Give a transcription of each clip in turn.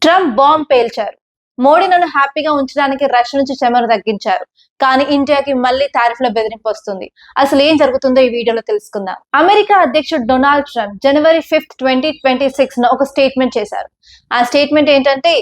Trump bomb పేల్చారు. Modi నన్ను హ్యాపీగా ఉంచడానికి రష్యా నుంచి చమురు తగ్గించారు. కానీ ఇండియాకి మళ్ళీ టారిఫ్ల బెదిరింపు వస్తుంది. అసలు ఏం జరుగుతుందో ఈ వీడియోలో తెలుసుకుందాం. అమెరికా అధ్యక్షుడు డొనాల్డ్ ట్రంప్ జనవరి 5, 2026 ఒక స్టేట్మెంట్ చేశారు. ఆ స్టేట్మెంట్ ఏంటంటే,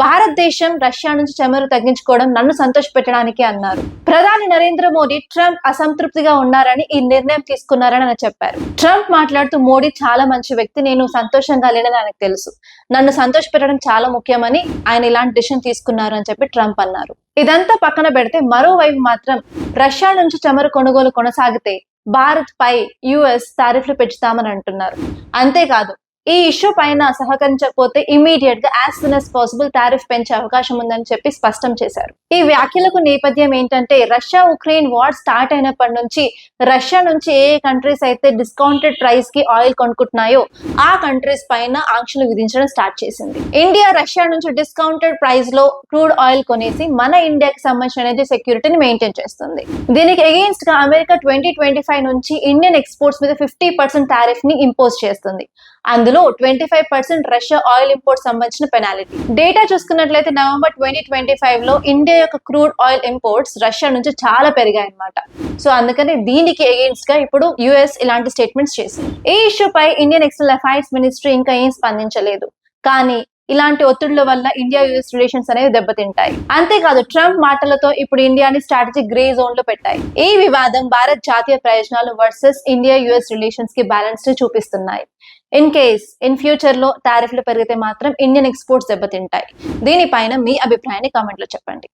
భారతదేశం రష్యా నుంచి చమురు తగ్గించుకోవడం నన్ను సంతోషపెట్టడానికి అన్నారు. ప్రధాని నరేంద్ర మోడీ ట్రంప్ అసంతృప్తిగా ఉన్నారని ఈ నిర్ణయం తీసుకున్నారని ఆయన చెప్పారు. ట్రంప్ మాట్లాడుతూ, మోడీ చాలా మంచి వ్యక్తి, నేను సంతోషంగా లేనని ఆయనకు తెలుసు. నన్ను సంతోషపెట్టడం చాలా ముఖ్యమని ఆయన ఇలాంటి డిసిషన్ తీసుకున్నారు అని చెప్పి ట్రంప్ అన్నారు. ఇదంతా పక్కన పెడితే మరోవైపు మాత్రం రష్యా నుంచి చమురు కొనుగోలు కొనసాగితే భారత్ పై యుఎస్ టారిఫ్లు పెంచుతామని అంటున్నారు. అంతేకాదు, ఈ ఇష్యూ పైన సహకరించకపోతే ఇమీడియట్ గా as soon as possible tariff పెంచే అవకాశం ఉందని చెప్పి స్పష్టం చేశారు. ఈ వ్యాఖ్యలకు నేపథ్యం ఏంటంటే, రష్యా ఉక్రెయిన్ వార్ స్టార్ట్ అయినప్పటి నుంచి రష్యా నుంచి ఏ కంట్రీస్ అయితే డిస్కౌంటెడ్ ప్రైస్ కి ఆయిల్ కొనుక్కుంటున్నాయో ఆ కంట్రీస్ పైన ఆంక్షలు విధించడం స్టార్ట్ చేసింది. ఇండియా రష్యా నుంచి డిస్కౌంటెడ్ ప్రైస్ లో క్రూడ్ ఆయిల్ కొనేసి మన ఇండియాకి సంబంధించిన ఎనర్జీ సెక్యూరిటీని మెయింటైన్ చేస్తుంది. దీనికి అగెయిన్స్ట్ గా అమెరికా 2025 నుంచి ఇండియన్ ఎక్స్పోర్ట్స్ మీద 50% టారిఫ్ ని ఇంపోజ్ చేస్తుంది. అందులో 25% రష్యా ఆయిల్ ఇంపోర్ట్ సంబంధించిన పెనాలిటీ. డేటా చూసుకున్నట్లయితే నవంబర్ 2025 లో ఇండియా యొక్క క్రూడ్ ఆయిల్ ఇంపోర్ట్స్ రష్యా నుంచి చాలా పెరిగాయి అన్నమాట. సో అందుకని దీనికి అగెయిన్స్ట్ గా ఇప్పుడు యుఎస్ ఇలాంటి స్టేట్మెంట్స్ చేసింది. ఈ ఇష్యూ పై ఇండియన్ ఎక్స్టర్నల్ అఫైర్స్ మినిస్ట్రీ ఇంకా ఏం స్పందించలేదు. కానీ ఇలాంటి ఒత్తిళ్ల వల్ల ఇండియా యుఎస్ రిలేషన్స్ అనేవి దెబ్బతింటాయి. అంతేకాదు, ట్రంప్ మాటలతో ఇప్పుడు ఇండియాని స్ట్రాటజిక్ గ్రే జోన్ లో పెట్టాయి. ఈ వివాదం భారత్ జాతీయ ప్రయోజనాలు వర్సెస్ ఇండియా యుఎస్ రిలేషన్స్ కి బ్యాలెన్స్ ని చూపిస్తున్నాయి. ఇన్ ఫ్యూచర్ లో టారిఫ్లు పెరిగితే మాత్రం ఇండియన్ ఎక్స్పోర్ట్స్ దెబ్బతింటాయి. దీనిపైన మీ అభిప్రాయాన్ని కామెంట్ లో చెప్పండి.